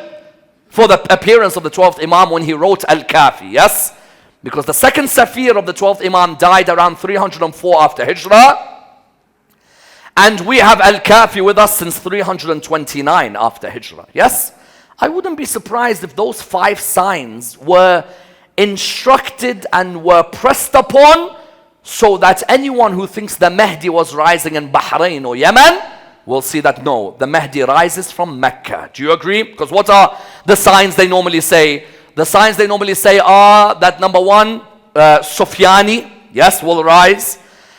for the appearance of the 12th Imam, when he wrote Al-Kafi. Yes? Because the second Safir of the 12th Imam died around 304 after Hijrah. And we have Al-Kafi with us since 329 after Hijrah. Yes? I wouldn't be surprised if those 5 signs were instructed and were pressed upon so that anyone who thinks the Mahdi was rising in Bahrain or Yemen will see that no, the Mahdi rises from Mecca. Do you agree? Because what are the signs they normally say? The signs they normally say are that number 1, Sufyani, yes, will rise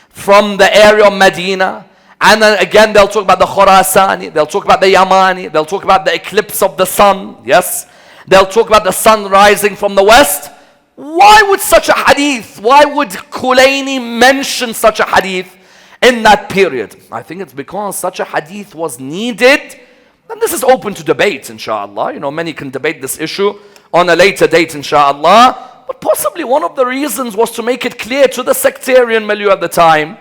from the area of Medina. And then again, they'll talk about the Khurasani, they'll talk about the Yamani, they'll talk about the eclipse of the sun, yes? They'll talk about the sun rising from the west. Why would such a hadith, why would Kulaini mention such a hadith in that period? I think it's because such a hadith was needed. And this is open to debate, inshallah. You know, many can debate this issue on a later date, inshallah. But possibly one of the reasons was to make it clear to the sectarian milieu at the time,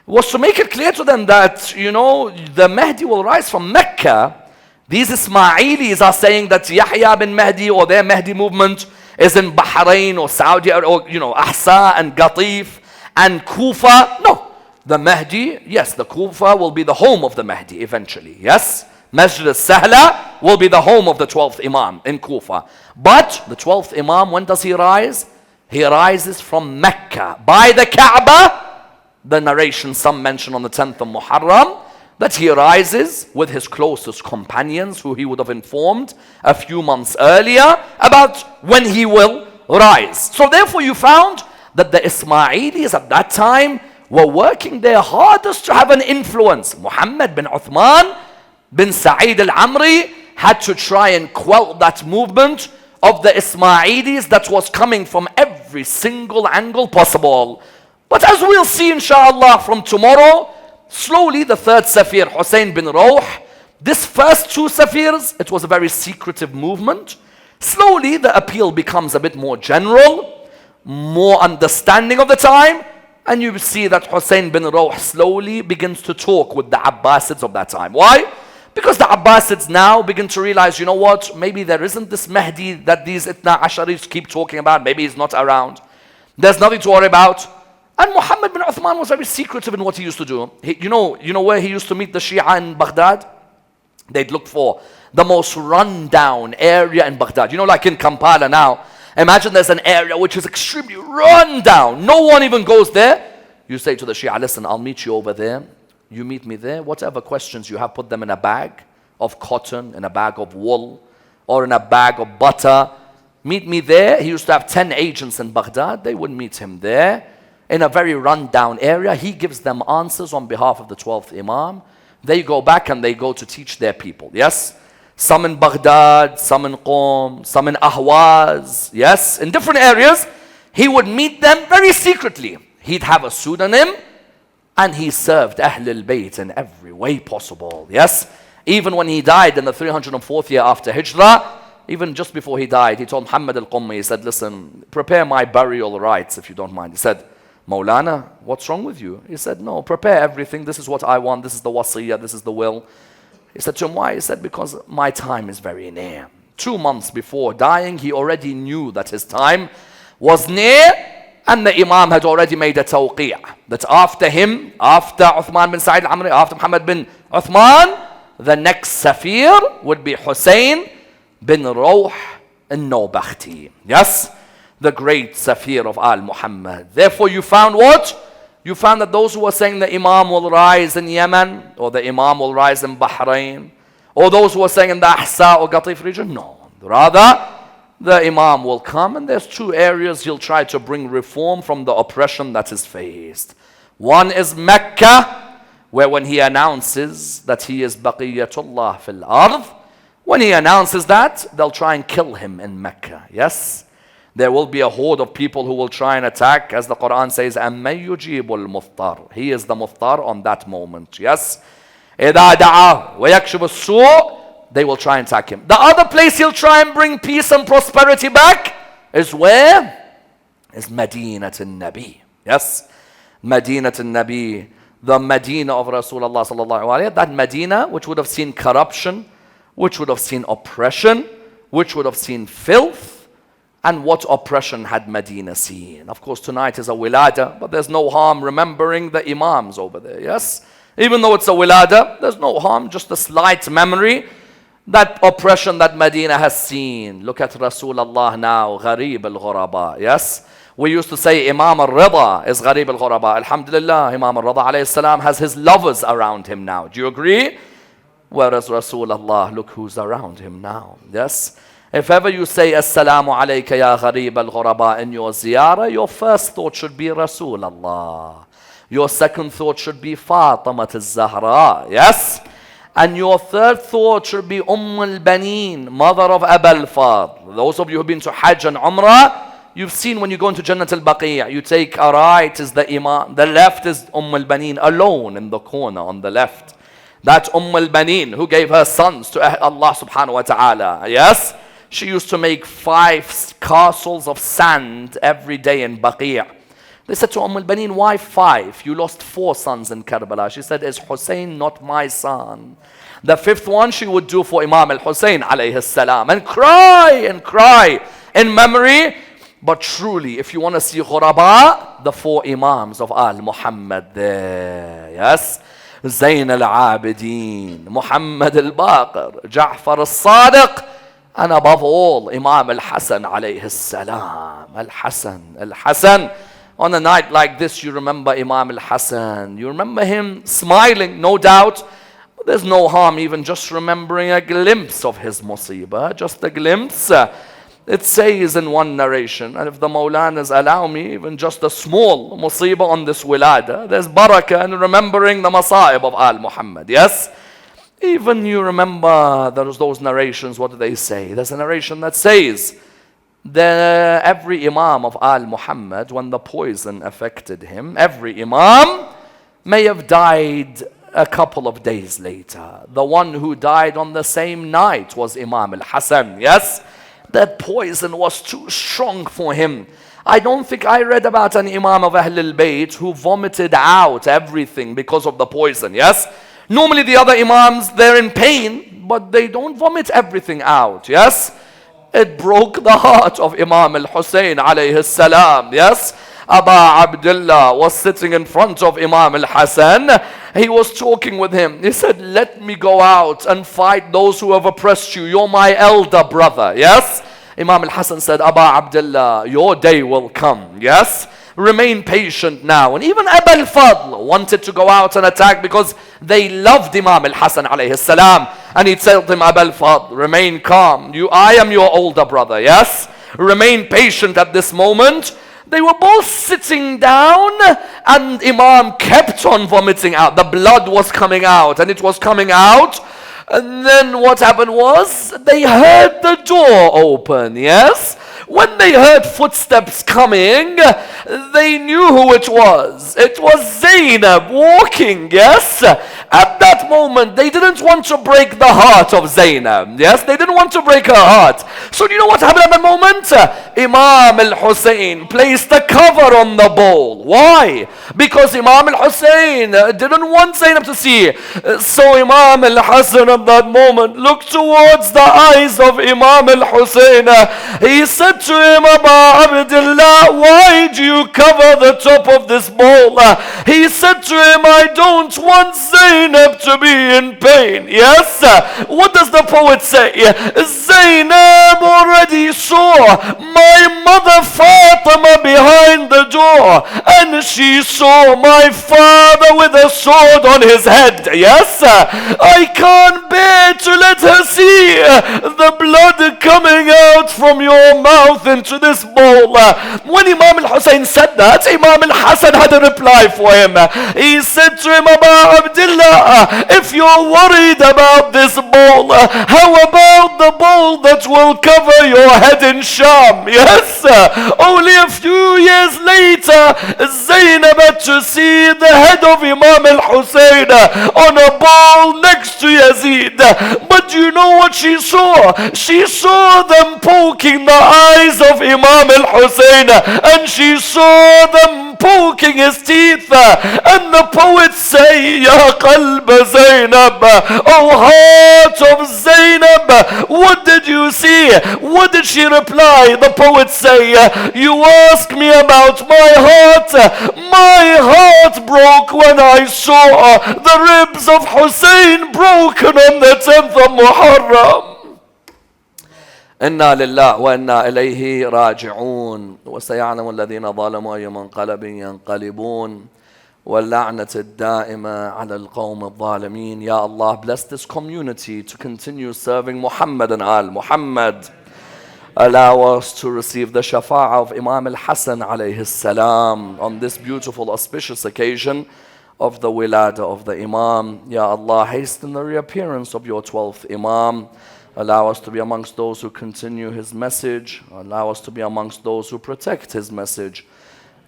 was to make it clear to them that, you know, the Mahdi will rise from Mecca. These Ismailis are saying that Yahya bin Mahdi or their Mahdi movement is in Bahrain or Saudi or, you know, Ahsa and Qatif and Kufa. No, the Mahdi, yes, the Kufa will be the home of the Mahdi eventually. Yes, Masjid al-Sahla will be the home of the 12th Imam in Kufa. But the 12th Imam, when does he rise? He rises from Mecca by the Kaaba. The narration, some mention on the 10th of Muharram. that he rises with his closest companions, who he would have informed a few months earlier about when he will rise. So therefore you found that the Ismailis at that time were working their hardest to have an influence. Muhammad bin Uthman bin Sa'id al-Amri had to try and quell that movement of the Ismailis that was coming from every single angle possible. But as we'll see inshallah from tomorrow, slowly the third Safir, Hussein bin Rawh, this first two Safirs, it was a very secretive movement. Slowly the appeal becomes a bit more general, more understanding of the time, and you see that Hussein bin Rawh slowly begins to talk with the Abbasids of that time. Why? Because the Abbasids now begin to realize, you know what, maybe there isn't this Mahdi that these Itna Asharis keep talking about, maybe he's not around. There's nothing to worry about. And Muhammad bin Uthman was very secretive in what he used to do. You know where he used to meet the Shia in Baghdad? They'd look for the most run-down area in Baghdad. You know, like in Kampala now. Imagine there's an area which is extremely run-down. No one even goes there. You say to the Shia, listen, I'll meet you over there. You meet me there. Whatever questions you have, put them in a bag of cotton, in a bag of wool, or in a bag of butter. Meet me there. He used to have 10 agents in Baghdad. They would meet him there. In a very run-down area, he gives them answers on behalf of the 12th Imam. They go back and they go to teach their people, yes? Some in Baghdad, some in Qom, some in Ahwaz, yes? In different areas, he would meet them very secretly. He'd have a pseudonym, and he served Ahlul Bayt in every way possible, yes? Even when he died in the 304th year after Hijrah, even just before he died, he told Muhammad al-Qummi, he said, listen, prepare my burial rites if you don't mind. He said, Maulana, what's wrong with you? He said, no, prepare everything. This is what I want. This is the wasiyah. This is the will. He said to him, why? He said, because my time is very near. 2 months before dying, he already knew that his time was near, and the Imam had already made a tawqiyah that after him, after Uthman bin Sa'id al-Amri, after Muhammad bin Uthman, the next Safir would be Hussein bin Rawh al-Nawbakhti. Yes? The great Safir of Al-Muhammad. Therefore you found what? You found that those who were saying the Imam will rise in Yemen, or the Imam will rise in Bahrain, or those who were saying in the Ahsa or Qatif region, no. Rather, the Imam will come, and there's 2 areas he'll try to bring reform from the oppression that is faced. One is Mecca, where when he announces that he is Baqiyatullah fil Ard, when he announces that, they'll try and kill him in Mecca. Yes? There will be a horde of people who will try and attack, as the Quran says, أَمَّن يُجِيبُ الْمُفْطَرِ. He is the Muftar on that moment. Yes? إِذَا دَعَاهُ وَيَكْشِفُ السُّوءِ. They will try and attack him. The other place he'll try and bring peace and prosperity back is where? Is Madinat al-Nabi. Yes? Madinat al-Nabi. The Medina of Rasulullah sallallahu alayhi wa sallam. That Medina which would have seen corruption, which would have seen oppression, which would have seen filth. And what oppression had Medina seen? Of course, tonight is a wilada, but there's no harm remembering the Imams over there, yes? Even though it's a wilada, there's no harm, just a slight memory. That oppression that Medina has seen. Look at Rasulullah now, Gharib al-Ghuraba, yes? We used to say Imam al-Rida is Gharib al-Ghuraba. Alhamdulillah, Imam al-Rida alayhi salam has his lovers around him now. Do you agree? Whereas Rasulullah, look who's around him now, yes? If ever you say Assalamu alayka ya Gharib al-Ghuraba in your ziyarah, your first thought should be Rasulullah. Your second thought should be Fatimat al-Zahra. Yes? And your third thought should be al-Baneen, mother of Abul Fadl. Those of you who have been to Hajj and Umrah, you've seen when you go into Jannat al-Baqi', you take a right is the Imam, the left is al-Baneen, alone in the corner on the left. That al-Baneen who gave her sons to Allah subhanahu wa ta'ala. Yes? She used to make 5 castles of sand every day in Baqi'. They said to al-Baneen, why 5? You lost 4 sons in Karbala. She said, is Hussein not my son? The 5th one she would do for Imam al-Hussein alayhi salam and cry in memory. But truly, if you want to see Ghuraba, the 4 Imams of Al-Muhammad there. Yes? Zayn al-Abidin, Muhammad al-Baqir, Ja'far al-Sadiq, and above all, Imam al-Hasan alayhi salam. Al-Hasan. On a night like this, you remember Imam al-Hasan. You remember him smiling, no doubt, There's no harm even just remembering a glimpse of his musibah, just a glimpse. It says in one narration, and if the Mawlanas allow me, even just a small musibah on this wilada, there's barakah in remembering the masa'ib of Al Muhammad, yes? Even you remember those narrations, what do they say? There's a narration that says, every Imam of Al Muhammad, when the poison affected him, every Imam may have died a couple of days later. The one who died on the same night was Imam al-Hasan, yes? That poison was too strong for him. I don't think I read about an Imam of Ahlul Bayt who vomited out everything because of the poison, yes? Normally the other Imams, they're in pain, but they don't vomit everything out, yes? It broke the heart of Imam al-Hussein alayhi salam, yes? Aba Abdullah was sitting in front of Imam al-Hasan. He was talking with him. He said, let me go out and fight those who have oppressed you. You're my elder brother, yes? Imam al-Hasan said, Aba Abdullah, your day will come, yes? Remain patient now. And even Abu al-Fadl wanted to go out and attack because they loved Imam al-Hasan alayhi salam. And he told him, Abu al-Fadl, remain calm. I am your older brother, yes? Remain patient at this moment. They were both sitting down and Imam kept on vomiting out. The blood was coming out and it was coming out. And then what happened was they heard the door open, yes? When they heard footsteps coming, they knew who it was. It was Zainab walking, yes? At that moment, they didn't want to break the heart of Zainab, yes? They didn't want to break her heart. So do you know what happened at that moment? Imam al-Hussein placed a cover on the bowl. Why? Because Imam al-Hussein didn't want Zainab to see. So Imam al-Hasan at that moment looked towards the eyes of Imam al-Hussein. He said to him, Aba Abdullah, why do you cover the top of this bowl? He said to him, I don't want Zainab to be in pain. Yes? What does the poet say? Zainab already saw my mother Fatima behind the door, and she saw my father with a sword on his head. Yes? I can't bear to let her see the blood coming out from your mouth into this bowl. When Imam al-Hussein said that, Imam al-Hasan had a reply for him. He said to him, Aba Abdullah, if you're worried about this bowl, how about the bowl that will cover your head in Sham? Yes? Only a few years later, Zainab had to see the head of Imam al-Hussein on a bowl next to Yazid. But you know what she saw? She saw them poking the eyes of Imam al-Hussein, and she saw them poking his teeth. And the poets say, Ya qalb Zainab, oh heart of Zainab, what did you see? What did she reply? The poets say, you ask me about my heart. My heart broke when I saw the ribs of Hussein broken on the 10th of Muharram. إنا لله وإنا إليه راجعون وسيعلم الذين ظلموا أي منقلب ينقلبون واللعنة الدائمة على القوم الظالمين. Ya Allah, bless this community to continue serving Muhammad and Al Muhammad. Allow us to receive the shafa'ah of Imam al-Hasan alayhi salam on this beautiful auspicious occasion of the wilada of the Imam. Ya Allah, hasten the reappearance of your 12th Imam. Allow us to be amongst those who continue his message. Allow us to be amongst those who protect his message.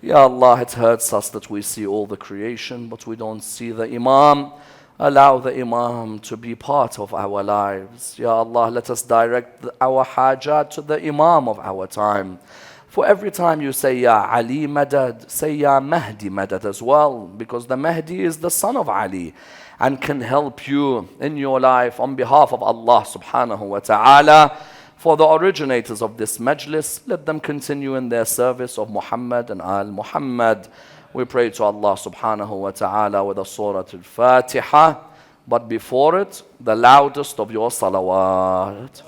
Ya Allah, it hurts us that we see all the creation, but we don't see the Imam. Allow the Imam to be part of our lives. Ya Allah, let us direct our hajat to the Imam of our time. For every time you say Ya Ali Madad, say Ya Mahdi Madad as well, because the Mahdi is the son of Ali and can help you in your life on behalf of Allah subhanahu wa ta'ala. For the originators of this majlis, let them continue in their service of Muhammad and Al Muhammad. We pray to Allah subhanahu wa ta'ala with a Surah Al-Fatiha, but before it, the loudest of your salawat.